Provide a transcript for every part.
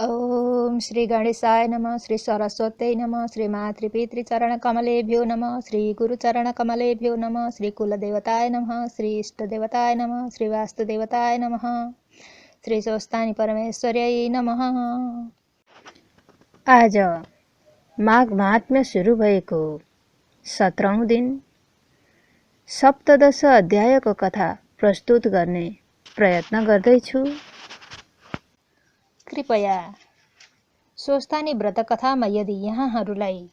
ओम श्री गणेशाय नमः, श्री सरस्वत्यै नमः, श्री मातृपितृचरणकमलेभ्यो नमः, श्री गुरुचरणकमलेभ्यो नमः, श्री कुलदेवताय नमः, श्री इष्टदेवताय नमः, श्री वास्तुदेवताय नमः, श्री स्वस्थानी परमेश्वर्यै नमः। आज माघ महात्म्य सुरु भएको 17औं दिन सप्तदश अध्यायको कथा प्रस्तुत गर्ने प्रयत्न गर्दैछु। कृपया स्वस्थानी व्रत कथामा यदि यहाँहरूलाई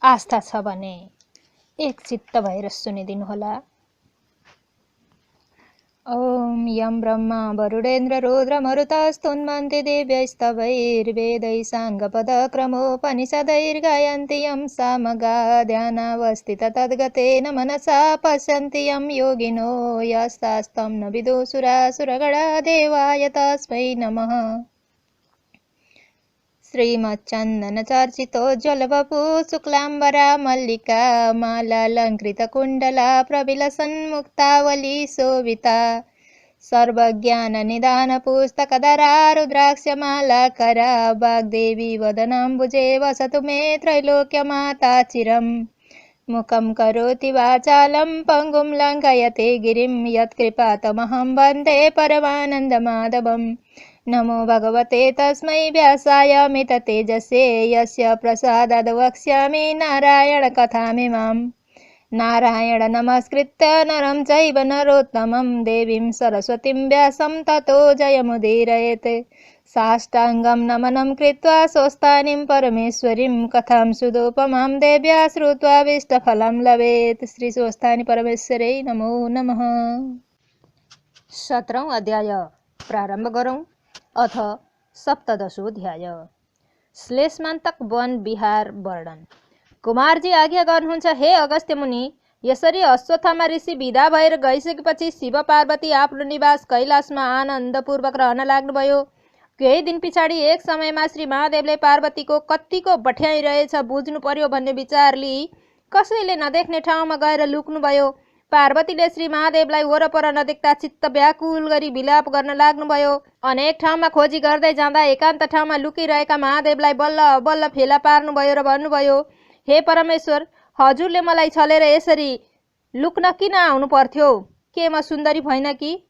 आस्था छ भने एक चित्त भएर सुनिदिनुहोला। ओम यम ब्रह्मा वरुणेन्द्र रुद्र मरुतस्तुन्वन्ति दिव्यस्तवैर्वेदै साङ्गपदक्रमोपनिषदैर्गायन्ति यं सामगा ध्यानावस्थित तद्गतेन मनसा पश्यन्ति यं योगिनो यस्तास्तं न विदुषुरासुरगणा देवाय तस्मै नमः। श्रीमच्चन्दनचर्चितोज्ज्वलवपु शुक्लाम्बरा मल्लिका मालालङ्कृतकुण्डला प्रविलसन्मुक्तावली शोभिता सर्वज्ञाननिदानपुस्तकधरा रुद्राक्षमालाकरा वाग्देवी वदनाम्बुजे वसतु मे त्रैलोक्यमाता चिरम्। मुखं करोति वाचालं पङ्गुं लङ्घयते गिरिं यत्कृपातमहं वन्दे परमानन्दमाधवम्। नमो भगवते तस्मै व्यासाय मिततेजसे यस्य प्रसादाद् वक्ष्यामि नारायण कथामिमाम्। नारायण नमस्कृत्य नरं चैव नरोत्तमं देवीं सरस्वतीं व्यासं ततो जयमुदीरयेत्। साष्टाङ्गं नमनं कृत्वा स्वस्थानीं परमेश्वरीं कथां सुदोपमां देव्या श्रुत्वाभीष्टफलं लभेत्। श्री स्वस्थानी परमेश्वरै नमो नमः। 17औं अध्याय प्रारम्भ गरौँ। अथ सप्तदशोऽध्याय श्लेषमान्तक वन विहार वर्णन। कुमारजी आज्ञा गर्नुहुन्छ, हे अगस्त्य मुनि, यसरी अश्वत्थामा ऋषि विदा भएर गइसकेपछि शिव पार्वती आफ्नो निवास कैलाशमा आनन्दपूर्वक रहन लाग्नुभयो। केही दिन पछाडि एक समयमा श्री महादेवले पार्वतीको कत्तिको बठ्याइ रहेछ बुझ्नु पर्यो भन्ने विचार लिई कसैले नदेख्ने ठाउँमा गएर लुक्नुभयो। पार्वतीले श्री महादेवलाई वरपर नदेख्दा चित्त व्याकुल गरी विलाप गर्न लाग्नुभयो। अनेक ठाउँमा खोजी गर्दै जाँदा एकान्त ठाउँमा लुकिरहेका महादेवलाई बल्ल बल्ल फेला पार्नुभयो र भन्नुभयो, हे परमेश्वर, हजुरले मलाई छलेर यसरी लुक्न किन आउनु पर्थ्यो? के म सुन्दरी भइन कि?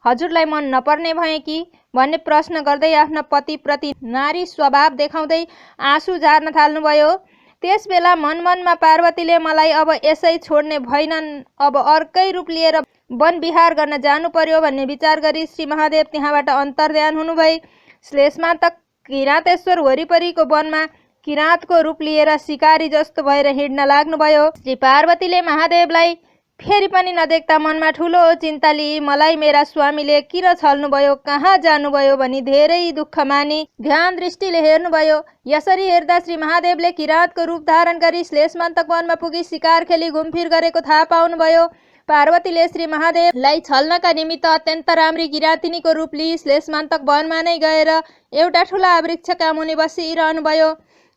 हजुरलाई मन नपर्ने भए कि? भन्ने प्रश्न गर्दै आफ्ना पतिप्रति नारी स्वभाव देखाउँदै आँसु झार्न थाल्नुभयो। त्यसबेला मनमनमा पार्वतीले मलाई अब यसै छोड्ने भएनन्, अब अर्कै रूप लिएर वन विहार गर्न जानु पर्यो भन्ने विचार गरी श्री महादेव त्यहाँबाट अन्तर्ध्यान हुनुभए। श्लेषमान्तक किराँतेश्वर वरिपरिको वनमा किराँतको रूप लिएर शिकारी जस्तो भएर हिँड्न लाग्नुभयो। श्री पार्वतीले महादेवलाई फेरि पनि नदेख्दा मनमा ठुलो चिन्ता लिई मलाई मेरा स्वामीले किन छल्नुभयो, कहाँ जानुभयो भनी धेरै दुःख मानी ध्यान दृष्टिले हेर्नुभयो। यसरी हेर्दा श्री महादेवले किराँतको रूप धारण गरी श्लेषमान्तक वनमा पुगी शिकार खेली घुमफिर गरेको थाहा पाउनुभयो। पार्वतीले श्री महादेवलाई छल्नका निमित्त अत्यन्त राम्री किराँतिनीको रूप लिई श्लेषमान्तक वनमा नै गएर एउटा ठुला वृक्षका मुनि बसिरहनुभयो।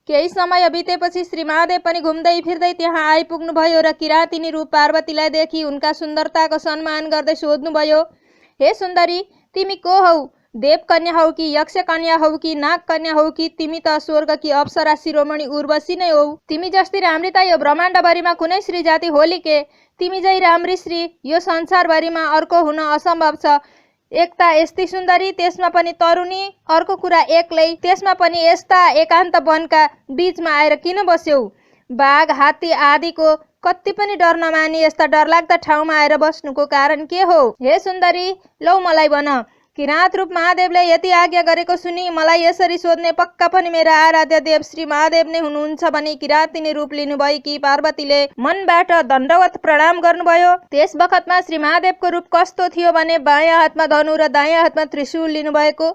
केही समय बितेपछि श्री महादेव पनि घुम्दै फिर्दै त्यहाँ आइपुग्नुभयो र किराँतिनी रूप पार्वतीलाई देखि उनका सुन्दरताको सम्मान गर्दै सोध्नुभयो, हे सुन्दरी, तिमी को हौ? देवकन्या हौ कि यक्षकन्या हौ कि नागकन्या हौ कि तिमी त स्वर्गकी अप्सरा शिरोमणि उर्वशी नै हौ? तिमी जस्ती राम्री त यो ब्रह्माण्डभरिमा कुनै श्री जाति होली के? तिमी झै राम्री श्री यो संसारभरिमा अर्को हुन असम्भव छ। एक त यस्ती सुन्दरी, त्यसमा पनि तरुणी, अर्को कुरा एक्लै, त्यसमा पनि यस्ता एकान्त वनका बीचमा आएर किन बस्यौ? बाघ हात्ती आदिको कति पनि डर नमानी यस्ता डरलाग्दा ठाउँमा आएर बस्नुको कारण के हो? हे सुन्दरी, लौ मलाई भन। किराँत रूप महादेवले यति आज्ञा गरेको सुनि मलाई यसरी सोध्ने पक्का पनि मेरा आराध्य देव श्री महादेव नै हुनुहुन्छ भनी किराँतिनी रूप लिनुभएकी पार्वतीले मनबाट दण्डवत प्रणाम गर्नुभयो। त्यस बखतमा श्री महादेवको रूप कस्तो थियो भने बायाँ हातमा धनु र दायाँ हातमा त्रिशूल लिनुभएको,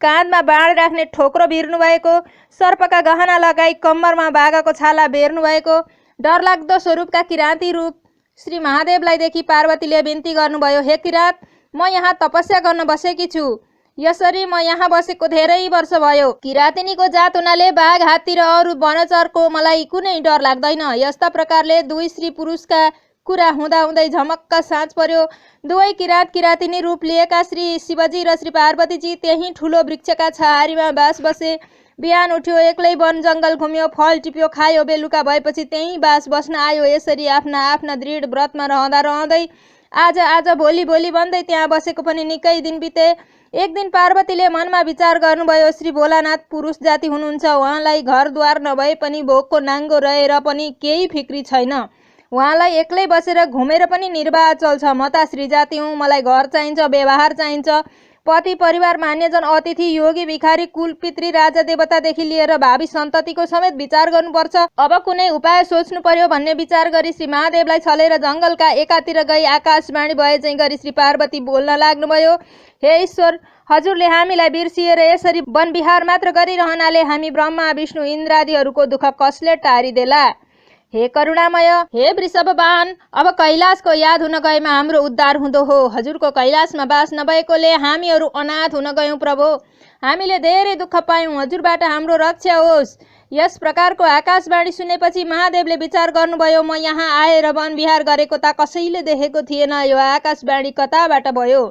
काँधमा बाण राख्ने ठोक्रो भिर्नु भएको, सर्पका गहना लगाई कम्मरमा बाघको छाला बेर्नु भएको डरलाग्दो स्वरूपका किराँती रूप श्री महादेवलाई देखि पार्वतीले बिन्ती गर्नुभयो, हे किराँत, म यहाँ तपस्या गर्न बसेकी छु। यसरी म यहाँ बसेको धेरै वर्ष भयो। किराँतिनीको जात हुनाले बाघ हात्ती र अरू वनचरको मलाई कुनै डर लाग्दैन। यस्ता प्रकारले दुई स्त्री पुरुषका कुरा हुँदा झमक्क साँझ पर्यो। दुवै किरात किरातिनी रूप लिएका श्री शिवजी र श्री पार्वतीजी त्यही ठुलो वृक्षका छहारीमा बास बसे। बिहान उठ्यो, एक्लै वन जङ्गल घुम्यो, फल टिप्यो, खायो। बेलुका भएपछि त्यही बास बस्न आयो। यसरी आफ्ना आफ्ना दृढ व्रतमा रहँदै आज भोलि भन्दै त्यहाँ बसेको पनि निकै दिन बिते। एक दिन पार्वतीले मनमा विचार गर्नुभयो, श्री भोलानाथ पुरुष जाति हुनुहुन्छ। उहाँलाई घरद्वार नभए पनि भोकको नाङ्गो रहेर पनि केही फिक्री छैन। उहाँलाई एक्लै बसेर घुमेर पनि निर्वाह चल्छ। म त श्री जाति हुँ, मलाई घर चाहिन्छ, व्यवहार चाहिन्छ। पति परिवार मान्यजन अतिथि योगी भिखारी कुल पितृ राजा देवतादेखि लिएर भावी सन्ततिको समेत विचार गर्नुपर्छ। अब कुनै उपाय सोच्नु पर्यो भन्ने विचार गरी श्री महादेवलाई छलेर जङ्गलका एकातिर गई आकाशवाणी भए चाहिँ गरी श्री पार्वती बोल्न लाग्नुभयो। हे ईश्वर, हजुरले हामीलाई बिर्सिएर यसरी वनविहार मात्र गरिरहनाले हामी ब्रह्मा विष्णु इन्द्रादिहरूको दुःख कसले टारिदेला। हे करुणामय, हे वृषभ वाहन, अब कैलाशको याद हुन गएमा हाम्रो उद्धार हुँदो हो। हजुरको कैलाशमा बास नभएकोले हामीहरू अनाथ हुन गयौँ प्रभु। हामीले धेरै दुःख पायौँ, हजुरबाट हाम्रो रक्षा होस्। यस प्रकारको आकाशवाणी सुनेपछि महादेवले विचार गर्नुभयो, म यहाँ आएर वनविहार गरेको त कसैले देखेको थिएन। यो आकाशवाणी कताबाट भयो?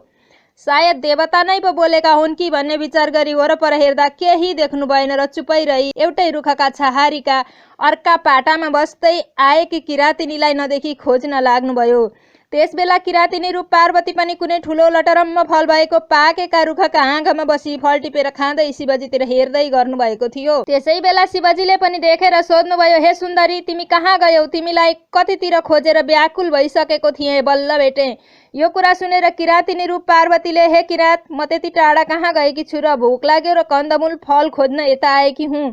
सायद देवता नै पो बोलेका हुन् कि भन्ने विचार गरी वरपर हेर्दा केही देख्नु भएन र चुपै रही एउटै रुखका छहारीका अर्का पाटामा बस्दै आएकी किरातिनीलाई नदेखी खोज्न लाग्नुभयो। त्यसबेला किरातिनी रूप पार्वती पनि कुनै ठुलो लटरम्म फल भएको पाकेका रुखका आँगमा बसी फल टिपेर खाँदै शिवजीतिर हेर्दै गर्नुभएको थियो। त्यसै बेला शिवजीले पनि देखेर सोध्नुभयो, हे सुन्दरी, तिमी कहाँ गयौ? तिमीलाई कतितिर खोजेर व्याकुल भइसकेको थिएँ, बल्ल भेटे। यो कुरा सुनेर किरातिनी रूप पार्वतीले, हे किरात, म त्यति टाढा कहाँ गएकी छु र भोक लाग्यो र कन्दमूल फल खोज्न यता आएकी हुँ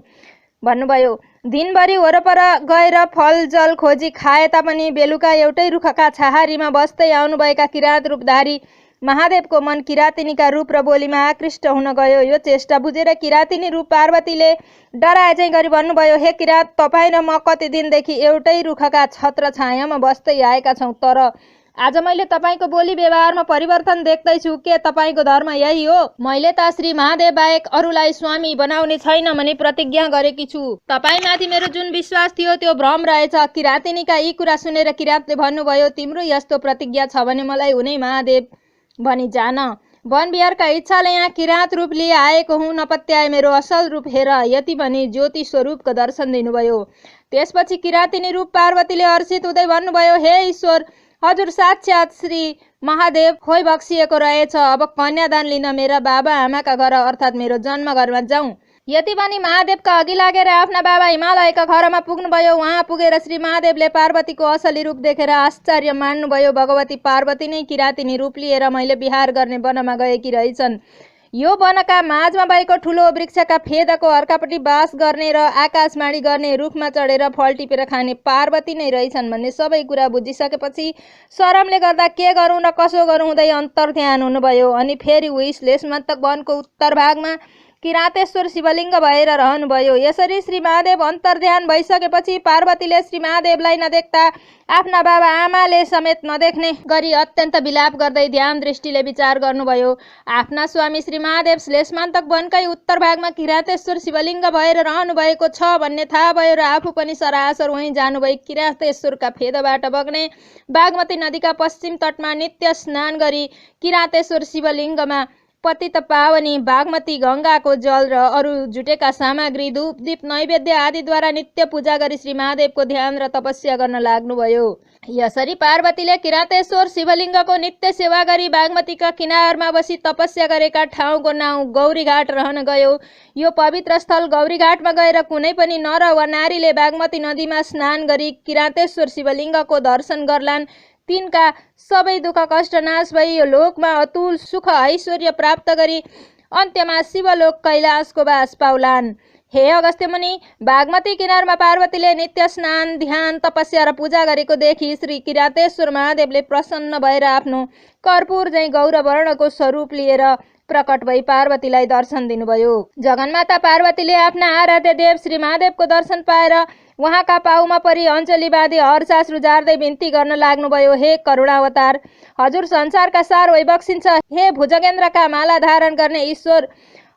भन्नुभयो। दिनभरि वरपर गएर फल जल खोजी खाए तापनि बेलुका एउटै रुखका छहारीमा बस्दै आउनुभएका किरात रूपधारी महादेवको मन किरातिनीका रूप र बोलीमा आकृष्ट हुन गयो। यो चेष्टा बुझेर किरातिनी रूप पार्वतीले डराए चाहिँ गरी भन्नुभयो, हे किरात, तपाईँ र म कति दिनदेखि एउटै रुखका छत्र छायामा बस्दै आएका छौँ, तर आज मैले तपाईँको बोली व्यवहारमा परिवर्तन देख्दैछु। के तपाईँको धर्म यही हो? मैले त श्री महादेव बाहेक अरूलाई स्वामी बनाउने छैन भनी प्रतिज्ञा गरेकी छु। तपाईँमाथि मेरो जुन विश्वास थियो त्यो भ्रम रहेछ। किरातिनीका यी कुरा सुनेर किरातले भन्नुभयो, तिम्रो यस्तो प्रतिज्ञा छ भने मलाई उनै महादेव भनी जान। वनविहारका इच्छाले यहाँ किरात रूप लिए आएको हुँ, नपत्याए मेरो असल रूप हेर, यति भनी ज्योति स्वरूपको दर्शन दिनुभयो। त्यसपछि किरातिनी रूप पार्वतीले हर्षित हुँदै भन्नुभयो, हे ईश्वर, हजुर साक्षात श्री महादेव खोइ बक्सिएको रहेछ। अब कन्यादान लिन मेरा बाबा आमाका घर अर्थात् मेरो जन्मघरमा जाउँ। यति भनी महादेवका अघि लागेर आफ्ना बाबा हिमालयका घरमा पुग्नुभयो। उहाँ पुगेर श्री महादेवले पार्वतीको असली रूप देखेर आश्चर्य मान्नुभयो। भगवती पार्वती नै किरातिनी रूप लिएर मैले विहार गर्ने वनमा गएकी रहेछन्। यो वनका माझमा भएको ठुलो वृक्षका फेदको अर्कापट्टि बास गर्ने र आकाशवाणी गर्ने, रुखमा चढेर फल टिपेर खाने पार्वती नै रहेछन् भन्ने सबै कुरा बुझिसकेपछि शरमले गर्दा के गरौँ र कसो गरौँ हुँदै अन्तर्ध्यान हुनुभयो। अनि फेरि उही श्लेषमन्तक वनको उत्तर भागमा किरातेश्वर शिवलिङ्ग भएर रहनुभयो। यसरी श्री महादेव अन्तर्ध्यान भइसकेपछि पार्वतीले श्री महादेवलाई नदेख्दा आफ्ना बाबा आमाले समेत नदेख्ने गरी अत्यन्त विलाप गर्दै ध्यान दृष्टिले विचार गर्नुभयो। आफ्ना स्वामी श्री महादेव श्लेषमन्तक वनकै उत्तर भागमा किरातेश्वर शिवलिङ्ग भएर रहनुभएको छ भन्ने थाहा भयो र आफू पनि सरासर वहीँ जानुभई किरातेश्वरका फेदबाट बग्ने बागमती नदीका पश्चिम तटमा नित्य स्नान गरी किरातेश्वर शिवलिङ्गमा पतित पावनी बागमती गङ्गाको जल र अरू जुटेका सामग्री धूप दीप नैवेद्य आदिद्वारा नित्य पूजा गरी श्री महादेवको ध्यान र तपस्या गर्न लाग्नुभयो। यसरी पार्वतीले किरातेश्वर शिवलिङ्गको नित्य सेवा गरी बागमतीका किनारमा बसी तपस्या गरेका ठाउँको नाउँ गौरीघाट रहन गयो। यो पवित्र स्थल गौरीघाटमा गएर कुनै पनि नर वा नारीले बागमती नदीमा स्नान गरी किरातेश्वर शिवलिङ्गको दर्शन गर्लान्, तिनका सबै दुःख कष्ट नाश भई यो लोकमा अतुल सुख ऐश्वर्य प्राप्त गरी अन्त्यमा शिवलोक कैलाशको बास पाउलान्। हे अगस्त्य मुनि, बागमती किनारमा पार्वतीले नित्य स्नान ध्यान तपस्या र पूजा गरेको देखि श्री किरातेश्वर महादेवले प्रसन्न भएर आफ्नो कर्पूर झैँ गौरवर्णको स्वरूप लिएर प्रकट भई पार्वतीलाई दर्शन दिनुभयो। जगन्माता पार्वतीले आफ्ना आराध्य देव श्री महादेवको दर्शन पाएर उहाँका पाउमा परि अञ्जली बाँधी हर्षाश्रु झार्दै बिन्ती गर्न लाग्नुभयो, हे करुणावतार, हजुर संसारका सार वैबक्सिन्छ। हे भुजगेन्द्रका माला धारण गर्ने ईश्वर,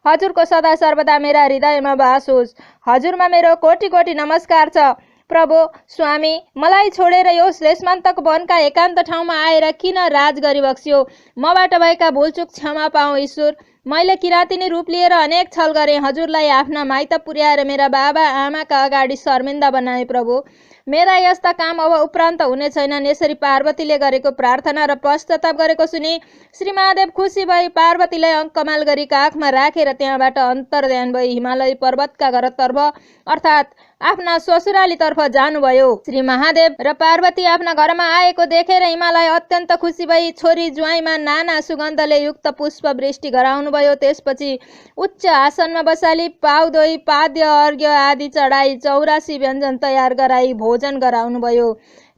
हजुरको सदा सर्वदा मेरा हृदयमा बास होस्। हजुरमा मेरो कोटि कोटि नमस्कार छ। प्रभु स्वामी, मलाई छोडेर यो श्लेषमान्तक वनका एकान्त ठाउँमा आएर किन राज गरिबक्स्यो? मबाट भएका भुलचुक क्षमा पाऊ ईश्वर। मैले किराँतिनी रूप लिएर अनेक छल गरेँ। हजुरलाई आफ्ना माइत पुर्याएर मेरा बाबा आमाका अगाडि शर्मिन्दा बनाए। प्रभु, मेरा यस्ता काम अब उपरान्त हुने छैनन्। यसरी पार्वतीले गरेको प्रार्थना र पश्चाताप गरेको सुनि श्री महादेव खुसी भई पार्वतीलाई अङ्कमाल गरी काखमा राखेर त्यहाँबाट अन्तर्ध्यान भई हिमालय पर्वतका घरतर्फ अर्थात् आफ्ना ससुरालीतर्फ जानुभयो। श्री महादेव र पार्वती आफ्ना घरमा आएको देखेर हिमालय अत्यन्त खुसी भई छोरी ज्वाइँमा नाना सुगन्धले युक्त पुष्प वृष्टि गराउनुभयो। त्यसपछि उच्च आसनमा बसाली पाउदोई पाद्य अर्घ्य आदि चढाई 84 व्यञ्जन तयार गराई भोजन गराउनुभयो।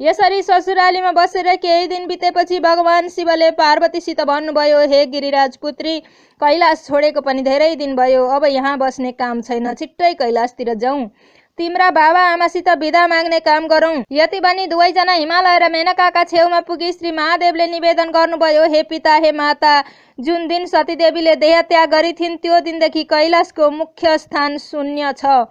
यसरी ससुरालीमा बसेर केही दिन बितेपछि भगवान शिवले पार्वतीसित भन्नुभयो, हे गिरिराज पुत्री, कैलाश छोडेको पनि धेरै दिन भयो। अब यहाँ बस्ने काम छैन, छिट्टै कैलाशतिर जाउँ। तिम्रा बाबा आमासित बिदा माग्ने काम गरौँ। यति भनी दुवैजना हिमालय र मेनकाका छेउमा पुगी श्री महादेवले निवेदन गर्नुभयो, हे पिता, हे माता, जुन दिन सतीदेवीले देह त्याग गरिथिन् त्यो दिनदेखि कैलाशको मुख्य स्थान शून्य छ।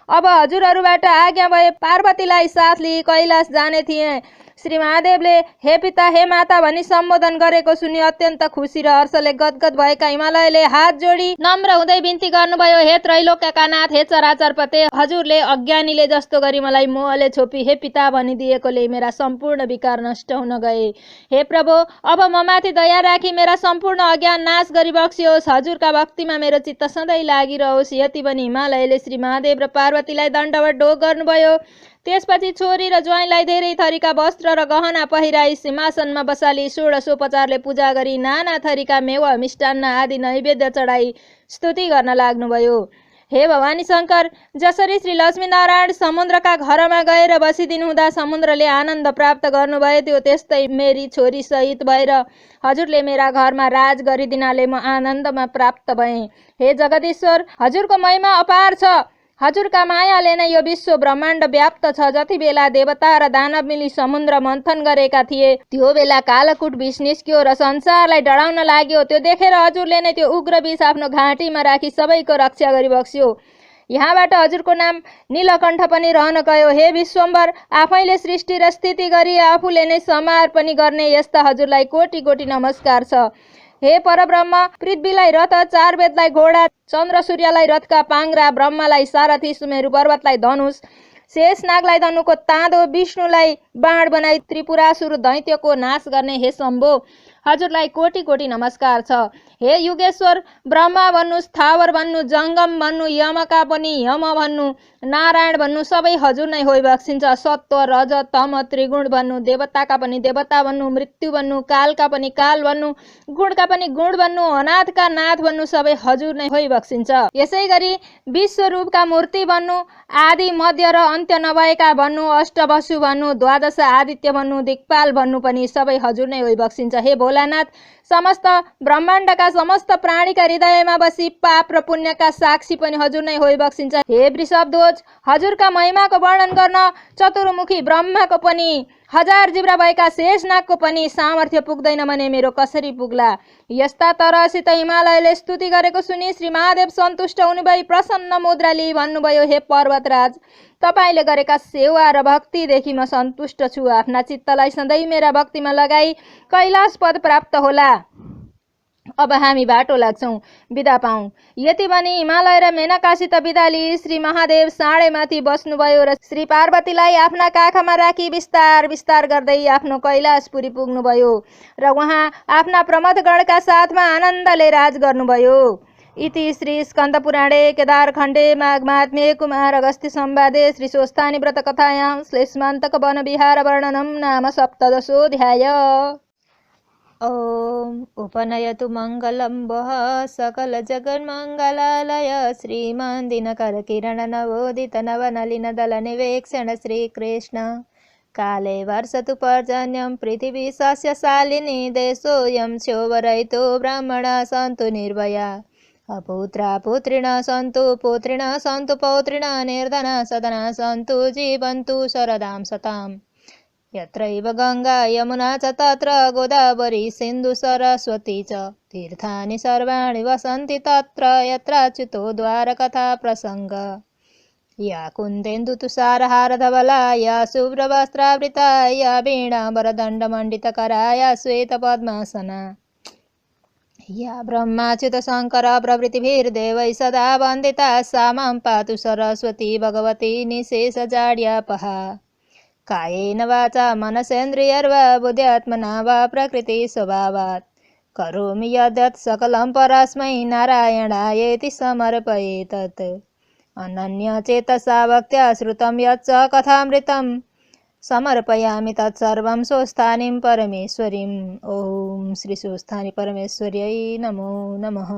अब हजुरहरूबाट आज्ञा भए पार्वतीलाई साथ लिई कैलाश जाने थिए। श्री महादेवले हे पिता, हे माता भनी सम्बोधन गरेको सुनि अत्यन्त खुसी र हर्षले गदगद भएका हिमालयले हात जोडी नम्र हुँदै बिन्ती गर्नुभयो, हे त्रैलोक्यका नाथ, हे चराचरपते, हजुरले अज्ञानीले जस्तो गरी मलाई मोहले छोपी हे पिता भनिदिएकोले मेरा सम्पूर्ण विकार नष्ट हुन गए। हे प्रभु, अब म माथि दया राखी मेरा सम्पूर्ण अज्ञान नाश गरी बक्सियोस्। हजुरका भक्तिमा मेरो चित्त सधैँ लागिरहोस्। यति भनी हिमालयले श्री महादेव र पार्वतीलाई दण्डवत ढोग गर्नुभयो। त्यसपछि छोरी र ज्वाइँलाई धेरै थरीका वस्त्र र गहना पहिराई सिंहासनमा बसाली षोडशोपचारले पूजा गरी नाना थरीका मेवा मिष्टान्न आदि नैवेद्य चढाई स्तुति गर्न लाग्नुभयो। हे भवानी शङ्कर, जसरी श्री लक्ष्मीनारायण समुद्रका घरमा गएर बसिदिनु हुँदा समुद्रले आनन्द प्राप्त गर्नुभयो त्यो त्यस्तै मेरी छोरी सहित भएर हजुरले मेरा घरमा राज गरिदिनाले म आनन्दमा प्राप्त भएँ। हे जगदीश्वर, हजुरको महिमा अपार छ। हजुरका मायाले नै यो विश्व ब्रह्माण्ड व्याप्त छ। जति बेला देवता र दानव मिली समुद्र मन्थन गरेका थिए त्यो बेला कालकूट विष निस्क्यो र संसारलाई डराउन लाग्यो। त्यो देखेर हजुरले नै त्यो उग्र विष आफ्नो घाँटीमा राखी सबैको रक्षा गरी बक्स्यो। यहाँबाट हजुरको नाम नीलकण्ठ पनि रहन गयो। हे विश्वम्भर, आफैले सृष्टि र स्थिति गरी आफूले नै संहार पनि गर्ने यस्ता हजुरलाई कोटि कोटि नमस्कार छ। हे परब्रह्म, पृथ्वीलाई रथ, चार वेदलाई घोडा, चन्द्र सूर्यलाई रथका पाङ्ग्रा, ब्रह्मालाई सारथी, सुमेरु पर्वतलाई धनुष, शेषनागलाई धनुको ताँदो, विष्णुलाई बाण बनाई त्रिपुरासुर दैत्यको नाश गर्ने हे शम्भो, हजुरलाई कोटि कोटि नमस्कार छ। हे युगेश्वर, ब्रह्मा भन्नु, स्थावर भन्नु, जङ्गम भन्नु, यमका पनि यम भन्नु, नारायण भन्नु सबै हजुर नै होइ बक्सिन्छ। सत्व, रज, तम, त्रिगुण भन्नु, देवताका पनि देवता भन्नु, मृत्यु भन्नु, कालका पनि काल भन्नु, गुणका पनि गुण भन्नु, अनाथका नाथ भन्नु सबै हजुर नै होइ बक्सिन्छ। यसै गरी विश्वरूपका मूर्ति भन्नु, आदि मध्य र अन्त्य नभएका भन्नु, अष्टवसु भन्नु, द्वादश आदित्य भन्नु, दिक्पाल भन्नु पनि सबै हजुर नै होइ बक्सिन्छ। हे भोलानाथ, समस्त ब्रह्माण्डका समस्त प्राणीका हृदयमा बसी पाप र पुण्यका साक्षी पनि हजुर नै होइ बक्सिन्छ। हे वृषभध्वज, हजुरका महिमाको वर्णन गर्न चतुर्मुखी ब्रह्माको पनि हजार जिब्रा भएका शेषनागको पनि सामर्थ्य पुग्दैन भने मेरो कसरी पुग्ला। यस्ता तरहसित हिमालयले स्तुति गरेको सुनि श्री महादेव सन्तुष्ट हुनुभई प्रसन्न मुद्रा लिई भन्नुभयो, हे पर्वतराज, तपाईले गरेका सेवा र भक्तिदेखि म सन्तुष्ट छु। आफ्ना चित्तलाई सधैँ मेरा भक्तिमा लगाई कैलाश पद प्राप्त होला। अब हामी बाटो लाग्छौँ, बिदा पाऊँ। यति भनी हिमालय र मेनकासित बिदा लिई श्री महादेव साँडे माथि बस्नुभयो र श्री पार्वतीलाई आफ्ना काखमा राखी बिस्तार बिस्तार गर्दै आफ्नो कैलाशपुरी पुग्नुभयो र उहाँ आफ्ना प्रमथगणका साथमा आनन्दले राज गर्नुभयो। इति श्री स्कन्दपुराणे केदारखण्डे माघमात्म्ये कुमार अगस्त्य संवादे श्री स्वस्थानी व्रत कथायां श्लेषमान्तक वन विहार वर्णनम नाम सप्तदशोऽध्याय। ओम उपनयतु मंगलम वः सकल जगन्मंगलालय श्रीमान दिनकर किरण नवोदित नवनलिन दल निवेक्षण श्रीकृष्ण काले वर्षतु पर्जन्यं पृथिवी सस्यशालिनी देशोऽयं क्षोभरहितो ब्राह्मणा सन्तु निर्भया अपुत्रा पुत्रिणः सन्तु पुत्रिणः सन्तु पौत्रिणः निर्धना सदना सन्तु जीवन्तु शरदां सताम्। यत्रैव गंगा यमुना च तत्र गोदावरी सिन्धु सरस्वती च तीर्थानि सर्वाणि वसन्ति तत्र यत्राच्युतो द्वारकथा प्रसंग। या कुन्देन्दुतुषारहारधवला या शुभ्रवस्त्रावृता या वीणाम्बरदण्डमण्डितकरा या श्वेतपद्मासना या ब्रह्माच्युतशङ्करप्रभृतिभिर्देवैः सदा वन्दिता सा मां पातु सरस्वती भगवती निशेषजाड्यापहा कायेन वाचा मनसेन्द्रियर्वा बुद्ध्यात्मना वा प्रकृतिस्वभावात् करोमि यद्यत् सकलं परस्मै नारायणायेति समर्पयेतत् अनन्यचेतसा भक्त्या श्रुतं यच्च कथामृतं समर्पयामि तत्सर्वं स्वस्थानीं परमेश्वरीम्। ॐ श्री स्वस्थानी परमेश्वर्यै नमो नमः।